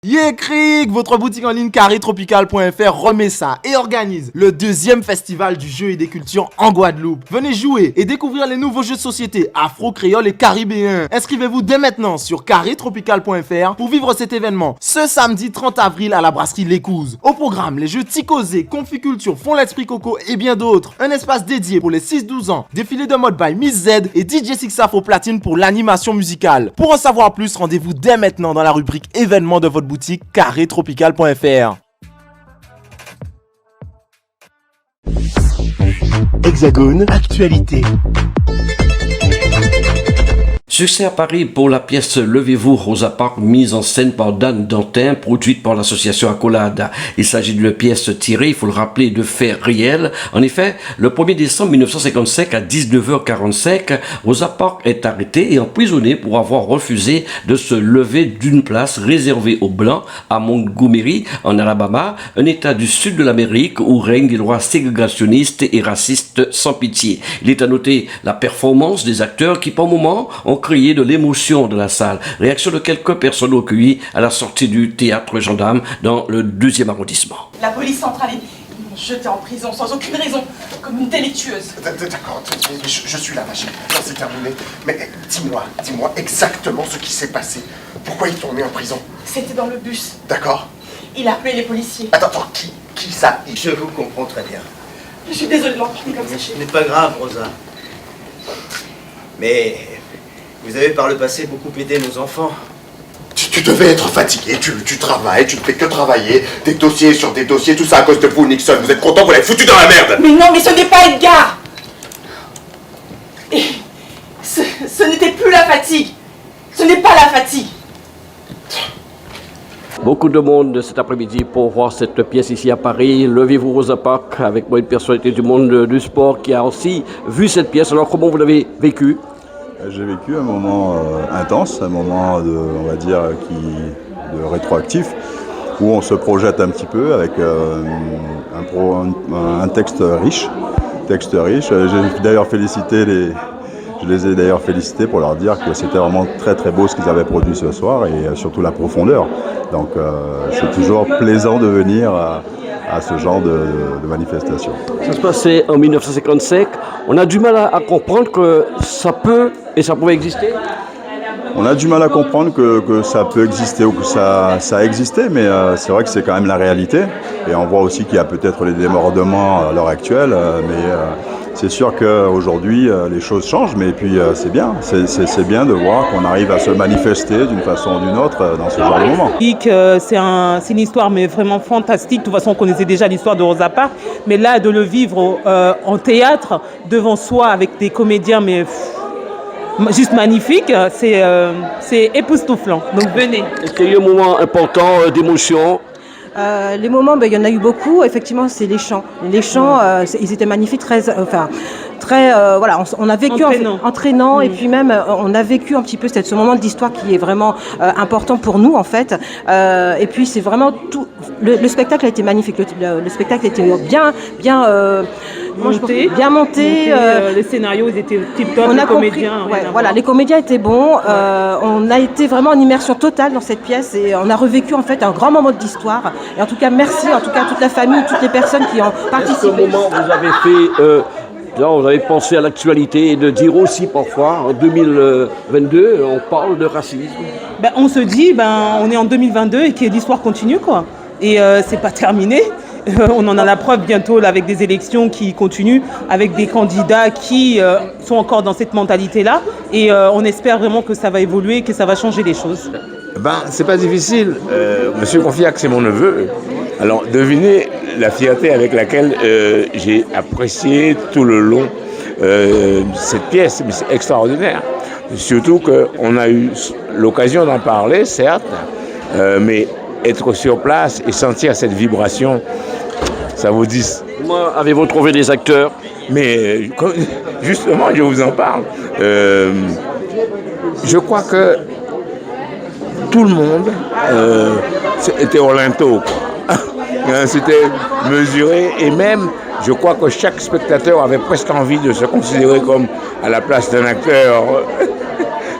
Yeah Cric, votre boutique en ligne carretropical.fr remet ça et organise le deuxième festival du jeu et des cultures en Guadeloupe. Venez jouer et découvrir les nouveaux jeux de société afro-créoles et caribéens. Inscrivez-vous dès maintenant sur carretropical.fr pour vivre cet événement ce samedi 30 avril à la brasserie L'Écouse. Au programme, les jeux Ticosé, Conficulture, Font l'Esprit Coco et bien d'autres. Un espace dédié pour les 6-12 ans, défilé de mode by Miss Z et DJ Sixaf au platine pour l'animation musicale. Pour en savoir plus, rendez-vous dès maintenant dans la rubrique événements de votre boutique carretropical.fr. Hexagone, actualité. Succès à Paris pour la pièce Levez-vous Rosa Parks, mise en scène par Dan Dantin, produite par l'association Accolade. Il s'agit d'une pièce tirée, il faut le rappeler, de faits réels. En effet, le 1er décembre 1955 à 19h45, Rosa Parks est arrêtée et emprisonnée pour avoir refusé de se lever d'une place réservée aux Blancs à Montgomery, en Alabama, un état du sud de l'Amérique où règnent des lois ségrégationnistes et racistes sans pitié. Il est à noter la performance des acteurs qui, par moments, ont créé de l'émotion de la salle. Réaction de quelques personnes recueillies à la sortie du théâtre Gendarme dans le 2e arrondissement. La police centrale est jetée en prison sans aucune raison, comme une délictueuse. D'accord, je suis là, ma chérie. C'est terminé. Mais dis-moi exactement ce qui s'est passé. Pourquoi ils t'ont mis en prison? C'était dans le bus. D'accord. Il a appelé les policiers. Attends, qui ça? Je vous comprends très bien. Je suis désolée de l'emporter comme ça, Ce chérie. n'est pas grave, Rosa. Mais vous avez par le passé beaucoup aidé nos enfants. Tu devais être fatigué, tu travailles, tu ne fais que travailler, des dossiers sur des dossiers, tout ça à cause de vous, Nixon. Vous êtes content, vous l'avez foutu dans la merde. Mais non, mais ce n'est pas Edgar. Et ce n'était plus la fatigue. Ce n'est pas la fatigue. Beaucoup de monde cet après-midi pour voir cette pièce ici à Paris, Levez-vous Rosa Parks, avec moi une personnalité du monde du sport qui a aussi vu cette pièce. Alors comment vous l'avez vécu? J'ai vécu un moment intense, un moment on va dire, de rétroactif, où on se projette un petit peu avec un texte riche. J'ai d'ailleurs je les ai d'ailleurs félicités pour leur dire que c'était vraiment très très beau ce qu'ils avaient produit ce soir et surtout la profondeur. Donc c'est toujours plaisant de venir à ce genre de manifestation. Ça se passait en 1955. On a du mal à comprendre que ça peut et ça pouvait exister. On a du mal à comprendre que ça peut exister ou que ça a existé, mais c'est vrai que c'est quand même la réalité. Et on voit aussi qu'il y a peut-être les débordements à l'heure actuelle, mais c'est sûr qu'aujourd'hui les choses changent, mais puis c'est bien. C'est bien de voir qu'on arrive à se manifester d'une façon ou d'une autre dans ce genre de moment. C'est une histoire mais vraiment fantastique. De toute façon, on connaissait déjà l'histoire de Rosa Parks, mais là, de le vivre en théâtre, devant soi, avec des comédiens, mais juste magnifique, c'est époustouflant. Donc venez. Est-ce qu'il y a eu un moment important d'émotion? Les moments, il y en a eu beaucoup. Effectivement, c'est les chants. Les chants, ils étaient magnifiques, très, voilà, on a vécu entraînant et puis même on a vécu un petit peu ce moment d'histoire qui est vraiment important pour nous en fait. Et puis c'est vraiment tout. Le spectacle a été magnifique. Le spectacle était bien monté. Les scénarios ils étaient tip-top, les comédiens. Voilà, les comédiens étaient bons. On a été vraiment en immersion totale dans cette pièce et on a revécu en fait un grand moment d'histoire. Et en tout cas, merci en tout cas à toute la famille, toutes les personnes qui ont participé. À ce moment, vous avez fait, vous avez pensé à l'actualité et de dire aussi parfois, en 2022, on parle de racisme. On se dit, on est en 2022 et que l'histoire continue, quoi. Et c'est pas terminé. On en a la preuve bientôt là, avec des élections qui continuent, avec des candidats qui sont encore dans cette mentalité-là. Et on espère vraiment que ça va évoluer, que ça va changer les choses. C'est pas difficile. Monsieur Confiac, c'est mon neveu. Alors, devinez la fierté avec laquelle j'ai apprécié tout le long cette pièce. Mais c'est extraordinaire. Surtout qu'on a eu l'occasion d'en parler, certes, mais être sur place et sentir cette vibration, ça vous dit. Comment avez-vous trouvé les acteurs? Mais justement, je vous en parle. Je crois que tout le monde était au linteau, quoi. C'était mesuré et même, je crois que chaque spectateur avait presque envie de se considérer comme à la place d'un acteur.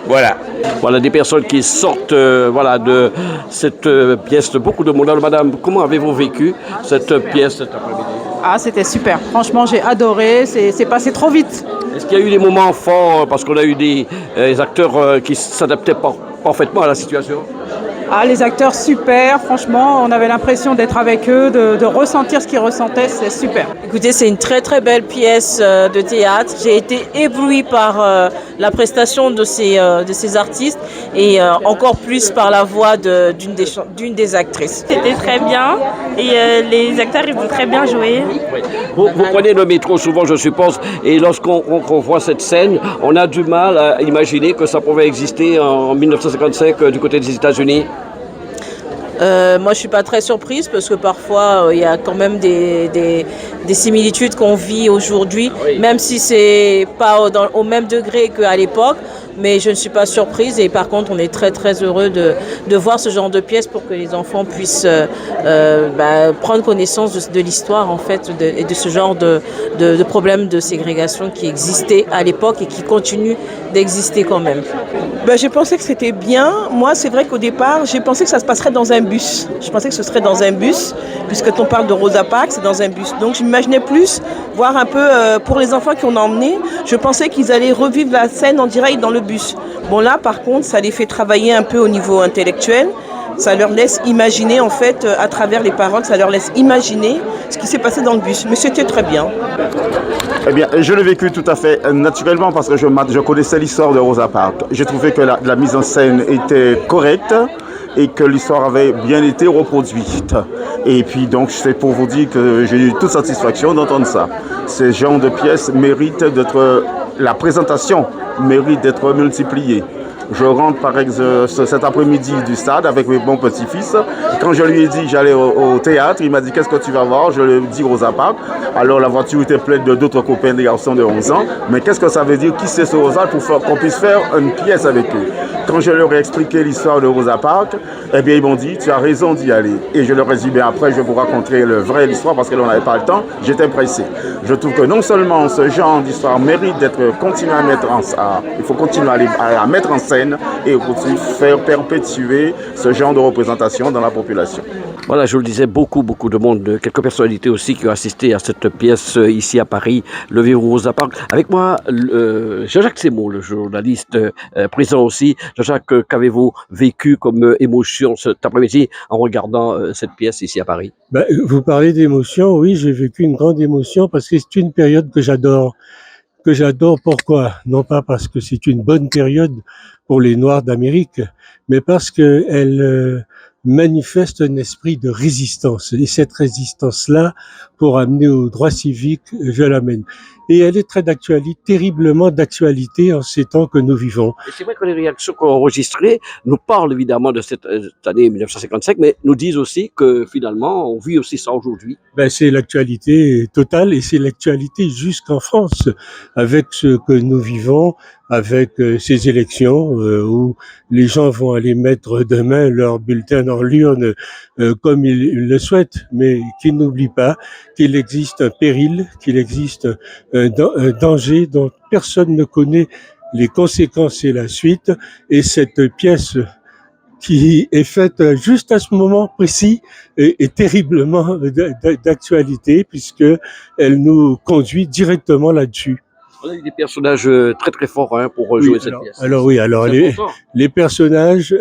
Voilà. Voilà des personnes qui sortent voilà, de cette pièce. Beaucoup de monde. Alors, madame, comment avez-vous vécu cette pièce cet après-midi? Ah, c'était super. Franchement, j'ai adoré. C'est passé trop vite. Est-ce qu'il y a eu des moments forts parce qu'on a eu des acteurs qui s'adaptaient parfaitement à la situation? Ah, les acteurs super, franchement, on avait l'impression d'être avec eux, de ressentir ce qu'ils ressentaient, c'est super. Écoutez, c'est une très très belle pièce de théâtre. J'ai été éblouie par la prestation de ces artistes et encore plus par la voix d'une des actrices. C'était très bien et les acteurs ils ont très bien joué. Vous prenez le métro souvent, je suppose, et lorsqu'on voit cette scène, on a du mal à imaginer que ça pouvait exister en 1955 du côté des États-Unis. Moi, je suis pas très surprise parce que parfois, il y a quand même des similitudes qu'on vit aujourd'hui, même si c'est pas au même degré qu'à l'époque. Mais je ne suis pas surprise et par contre, on est très très heureux de voir ce genre de pièces pour que les enfants puissent prendre connaissance de l'histoire en fait et de ce genre de problèmes de ségrégation qui existaient à l'époque et qui continuent d'exister quand même. J'ai pensé que c'était bien. Moi, c'est vrai qu'au départ, j'ai pensé que ça se passerait dans un bus. Je pensais que ce serait dans un bus, puisque quand on parle de Rosa Parks, c'est dans un bus. Donc, je m'imaginais plus voir un peu, pour les enfants qu'on a emmenés, je pensais qu'ils allaient revivre la scène en direct dans le bus. Bon, là, par contre, ça les fait travailler un peu au niveau intellectuel. Ça leur laisse imaginer, en fait, à travers les paroles, ça leur laisse imaginer ce qui s'est passé dans le bus. Mais c'était très bien. Eh bien, je l'ai vécu tout à fait naturellement parce que je connaissais l'histoire de Rosa Parks. J'ai trouvé que la mise en scène était correcte et que l'histoire avait bien été reproduite. Et puis donc, c'est pour vous dire que j'ai eu toute satisfaction d'entendre ça. Ce genre de pièces mérite d'être... La présentation mérite d'être multipliée. Je rentre par exemple cet après-midi du stade avec mon petit-fils. Quand je lui ai dit j'allais au théâtre, il m'a dit qu'est-ce que tu vas voir? Je lui ai dit Rosa Parks. Alors la voiture était pleine d'autres copains, des garçons de 11 ans. Mais qu'est-ce que ça veut dire? Qui c'est ce Rosa pour qu'on puisse faire une pièce avec eux? Quand je leur ai expliqué l'histoire de Rosa Parks, eh bien ils m'ont dit tu as raison d'y aller. Et je leur ai dit bien après je vous raconterai l'histoire parce que l'on n'avait pas le temps. J'étais pressé. Je trouve que non seulement ce genre d'histoire mérite d'être continué à mettre il faut continuer à mettre en scène et aussi faire perpétuer ce genre de représentation dans la population. Voilà, je le disais, beaucoup de monde, quelques personnalités aussi qui ont assisté à cette pièce ici à Paris, Le Verrou Rosa Parks. Avec moi, Jean-Jacques Sémon, le journaliste présent aussi. Jean-Jacques, qu'avez-vous vécu comme émotion cet après-midi en regardant cette pièce ici à Paris? Vous parlez d'émotion, oui, j'ai vécu une grande émotion parce que c'est une période que j'adore. Pourquoi? Non pas parce que c'est une bonne période pour les Noirs d'Amérique, mais parce que elle manifeste un esprit de résistance. Et cette résistance-là, pour amener aux droits civiques, je l'amène. Et elle est très d'actualité, terriblement d'actualité en ces temps que nous vivons. Et c'est vrai que les réactions qu'on a enregistrées nous parlent évidemment de cette année 1955, mais nous disent aussi que finalement, on vit aussi ça aujourd'hui. C'est l'actualité totale et c'est l'actualité jusqu'en France, avec ce que nous vivons, avec ces élections où les gens vont aller mettre demain leur bulletin dans l'urne comme ils le souhaitent, mais qu'ils n'oublient pas qu'il existe un péril, qu'il existe un danger dont personne ne connaît les conséquences et la suite. Et cette pièce qui est faite juste à ce moment précis est terriblement d'actualité puisque elle nous conduit directement là-dessus. On a eu des personnages très très forts pour jouer cette pièce. Alors les personnages,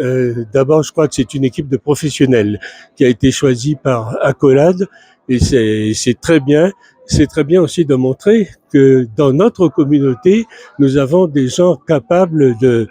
d'abord je crois que c'est une équipe de professionnels qui a été choisie par Accolade et c'est très bien. C'est très bien aussi de montrer que dans notre communauté, nous avons des gens capables de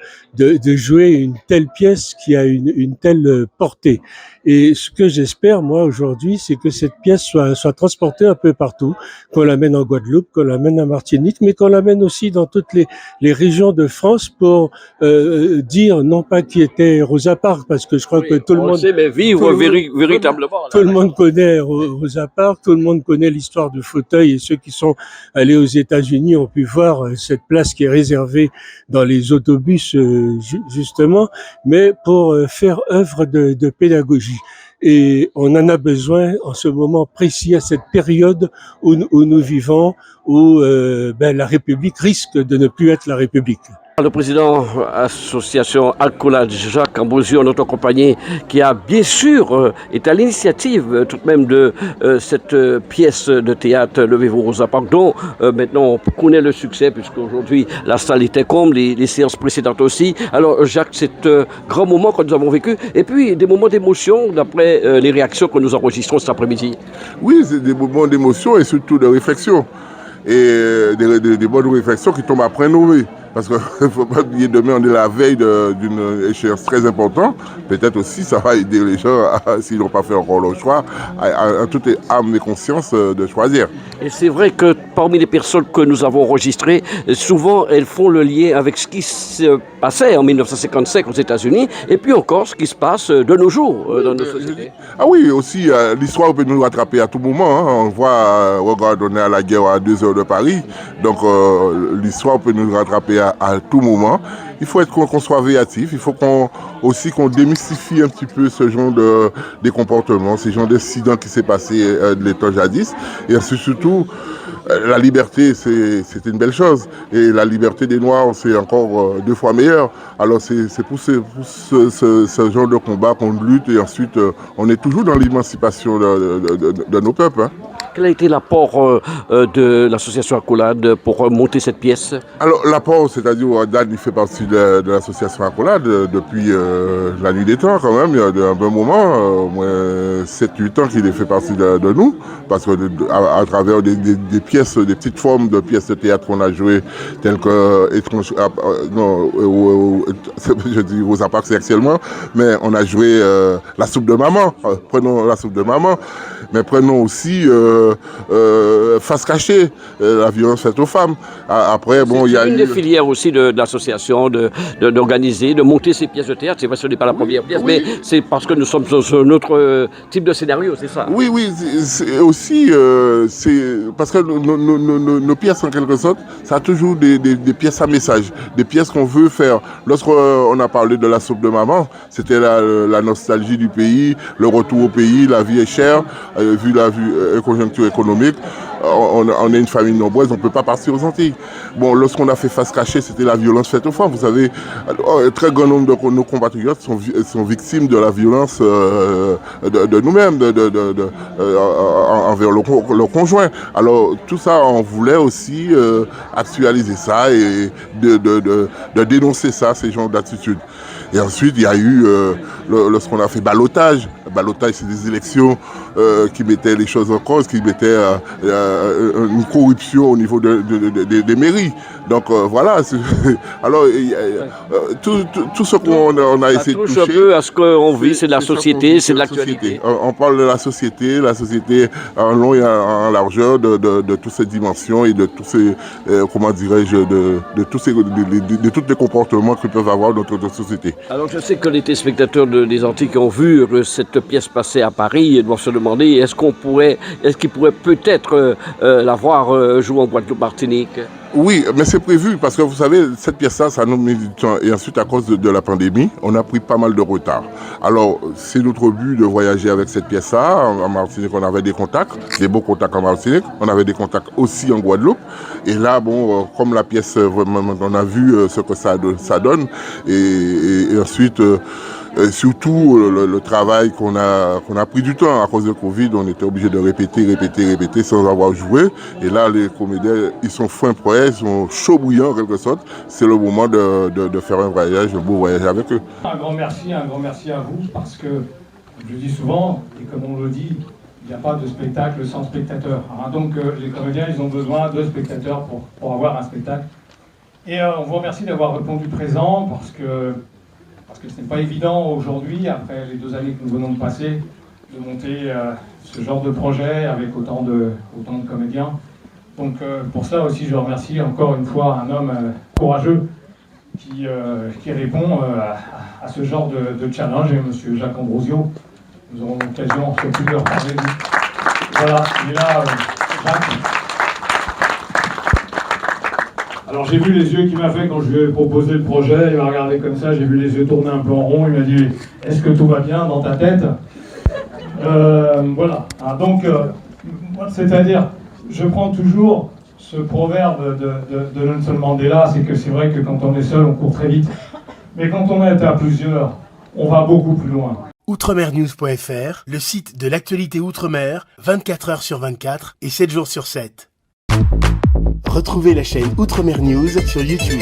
jouer une telle pièce qui a une telle portée. Et ce que j'espère, moi, aujourd'hui, c'est que cette pièce soit transportée un peu partout, qu'on l'amène en Guadeloupe, qu'on l'amène en Martinique, mais qu'on l'amène aussi dans toutes les régions de France pour dire, non pas qui était Rosa Parks, parce que je crois que tout le monde... sait, mais vivre véritablement. Tout le monde connaît Rosa Parks, tout le monde connaît l'histoire du fauteuil, et ceux qui sont allés aux États-Unis ont pu voir cette place qui est réservée dans les autobus, justement, mais pour faire œuvre de pédagogie. Et on en a besoin en ce moment précis, à cette période où nous vivons, où la République risque de ne plus être la République. Le président association Accolade, Jacques Ambrosio, notre compagnie, qui a bien sûr été à l'initiative tout de même de cette pièce de théâtre Levez-vous Rosa Parks, dont maintenant on connaît le succès puisqu'aujourd'hui la salle était comble, les séances précédentes aussi. Alors Jacques, c'est un grand moment que nous avons vécu et puis des moments d'émotion d'après les réactions que nous enregistrons cet après-midi. Oui, c'est des moments d'émotion et surtout de réflexion. Et des bonnes réflexions qui tombent après Noé. Parce qu'il ne faut pas oublier, demain on est la veille d'une échéance très importante. Peut-être aussi ça va aider les gens, s'ils n'ont pas fait encore leur choix, à toute âme et conscience de choisir. Et c'est vrai que parmi les personnes que nous avons enregistrées, souvent elles font le lien avec ce qui se passait en 1955 aux États-Unis et puis encore ce qui se passe de nos jours dans nos sociétés. Ah oui, aussi l'histoire peut nous rattraper à tout moment. Hein. On voit, regardez à la guerre à 2 heures de Paris. Donc l'histoire peut nous rattraper à tout moment. Il faut qu'on soit véatif, il faut qu'on démystifie un petit peu ce genre de comportements, ce genre d'incidents qui s'est passé de l'état jadis. Et ensuite, surtout, la liberté, c'est une belle chose. Et la liberté des Noirs, c'est encore 2 fois meilleur. Alors c'est pour ce genre de combat qu'on lutte et ensuite on est toujours dans l'émancipation de nos peuples. Hein. Quel a été l'apport de l'association Accolade pour monter cette pièce? Alors l'apport, c'est-à-dire Dan, il fait partie de l'association Accolade depuis la nuit des temps quand même, il y a un bon moment, au moins 7-8 ans qu'il fait partie de nous, parce que à travers des pièces, des petites formes de pièces de théâtre qu'on a jouées, telles que je dis Rosa Parks actuellement, mais on a joué La soupe de maman, prenons La soupe de maman, mais prenons aussi Face cachée, la violence faite aux femmes. Après, bon, il y a une des filières aussi de l'association d'organiser, de monter ces pièces de théâtre. C'est vrai que ce n'est pas la première pièce, mais c'est parce que nous sommes dans un autre type de scénario, c'est ça? Oui, c'est aussi, c'est parce que nos pièces, en quelque sorte, ça a toujours des pièces à message, des pièces qu'on veut faire. Lorsqu'on a parlé de La soupe de maman, c'était la nostalgie du pays, le retour au pays, la vie est chère, vu la conjoncture économique, on est une famille nombreuse, on ne peut pas partir aux Antilles. Bon, lorsqu'on a fait Face cachée, c'était la violence faite aux femmes. Vous savez, un très grand nombre de nos compatriotes sont victimes de la violence de nous-mêmes, envers leur conjoint. Alors, tout ça, on voulait aussi actualiser ça et de dénoncer ça, ces genres d'attitudes. Et ensuite, il y a eu, lorsqu'on a fait ballottage, c'est des élections qui mettaient les choses en cause, qui mettaient une corruption au niveau des mairies. Donc voilà, alors tout ce qu'on a essayé de toucher... Ça touche un peu à ce qu'on vit, c'est de la société, c'est de l'actualité. On parle de la société en long et en largeur, de toutes ces dimensions et de tous ces, comment dirais-je, de tous les comportements que peuvent avoir dans notre société. Alors je sais que les téléspectateurs des Antilles qui ont vu cette pièce passer à Paris doivent se demander est-ce qu'ils pourraient peut-être la voir jouer en Guadeloupe-Martinique? Oui, mais c'est prévu parce que vous savez, cette pièce-là, ça nous met du temps. Et ensuite, à cause de la pandémie, on a pris pas mal de retard. Alors, c'est notre but de voyager avec cette pièce-là. En Martinique, on avait des contacts, des beaux contacts en Martinique. On avait des contacts aussi en Guadeloupe. Et là, bon, comme la pièce, vraiment, on a vu ce que ça donne. Et ensuite... surtout le travail qu'on a pris du temps à cause de Covid, on était obligé de répéter sans avoir joué. Et là, les comédiens, ils sont fins prêts, ils sont chauds bouillants en quelque sorte. C'est le moment de faire un beau voyage avec eux. Un grand merci à vous, parce que, je dis souvent, et comme on le dit, il n'y a pas de spectacle sans spectateur. Hein, donc les comédiens, ils ont besoin de spectateurs pour avoir un spectacle. Et on vous remercie d'avoir répondu présent, parce que ce n'est pas évident aujourd'hui, après les 2 années que nous venons de passer, de monter ce genre de projet avec autant de comédiens. Donc pour ça aussi, je remercie encore une fois un homme courageux qui répond à ce genre de challenge, et M. Jacques Ambrosio. Nous aurons l'occasion surtout de reparler de lui. Voilà, il est là, Jacques. Alors j'ai vu les yeux qu'il m'a fait quand je lui ai proposé le projet, il m'a regardé comme ça, j'ai vu les yeux tourner un peu en rond, il m'a dit « Est-ce que tout va bien dans ta tête ?» Voilà, donc, c'est-à-dire, je prends toujours ce proverbe de Nelson Mandela, c'est que c'est vrai que quand on est seul, on court très vite. Mais quand on est à plusieurs, on va beaucoup plus loin. Outremernews.fr, le site de l'actualité Outre-mer, 24 heures sur 24 et 7 jours sur 7. Retrouvez la chaîne Outremer News sur YouTube.